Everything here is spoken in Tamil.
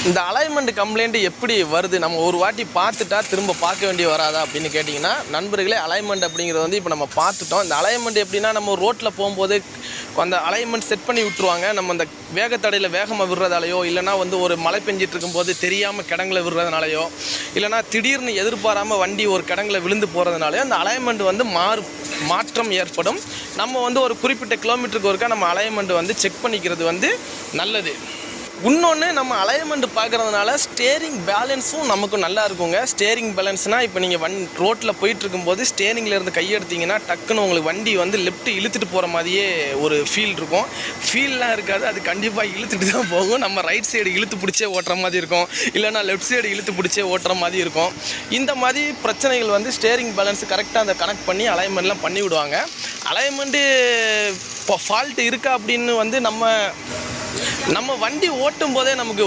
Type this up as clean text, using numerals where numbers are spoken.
இந்த அலைன்மெண்ட் கம்ப்ளைண்ட் எப்படி வருது? நம்ம ஒரு வாட்டி பார்த்துட்டா திரும்ப பார்க்க வேண்டிய வராதா அப்படின்னு கேட்டிங்கன்னா, நண்பர்களே, அலைன்மெண்ட் அப்படிங்கிறது வந்து இப்போ நம்ம பார்த்துட்டோம். இந்த அலைன்மெண்ட் எப்படின்னா, நம்ம ரோட்டில் போகும்போது அந்த அலைன்மெண்ட் செட் பண்ணி விட்டுருவாங்க. நம்ம அந்த வேகத்தடையில் வேகமாக விடுறதாலையோ, இல்லைனா வந்து ஒரு மழை பெஞ்சிட்டு இருக்கும்போது தெரியாமல் கிடங்குல விடுறதுனாலையோ, இல்லைனா திடீர்னு எதிர்பாராமல் வண்டி ஒரு கிடங்குல விழுந்து போகிறதுனாலையோ அந்த அலைன்மெண்ட் வந்து மாற்றம் ஏற்படும். நம்ம வந்து ஒரு குறிப்பிட்ட கிலோமீட்டருக்கு ஒருக்கா நம்ம அலைன்மெண்ட் வந்து செக் பண்ணிக்கிறது வந்து நல்லது. இன்னொன்று, நம்ம அலைன்மெண்ட் பார்க்குறதுனால ஸ்டேரிங் பேலன்ஸும் நமக்கு நல்லா இருக்குங்க. ஸ்டேரிங் பேலன்ஸ்னால் இப்போ நீங்கள் ரோட்டில் போயிட்டுருக்கும்போது ஸ்டேரிங்கில் இருந்து கையெடுத்திங்கன்னா டக்குன்னு உங்களுக்கு வண்டி வந்து லெஃப்ட் இழுத்துட்டு போகிற மாதிரியே ஒரு ஃபீல் இருக்கும். ஃபீல்லாம் இருக்காது, அது கண்டிப்பாக இழுத்துட்டு தான் போகும். நம்ம ரைட் சைடு இழுத்து பிடிச்சே ஓட்டுற மாதிரி இருக்கும், இல்லைனா லெஃப்ட் சைடு இழுத்து பிடிச்சே ஓட்டுற மாதிரி இருக்கும். இந்த மாதிரி பிரச்சனைகள் வந்து ஸ்டேரிங் பேலன்ஸ் கரெக்டாக அந்த கனெக்ட் பண்ணி அலைன்மெண்ட்லாம் பண்ணி விடுவாங்க. அலைன்மெண்ட்டு இப்போ ஃபால்ட்டு இருக்கா அப்படின்னு வந்து நம்ம வண்டி ஓட்டும் போதே நமக்கு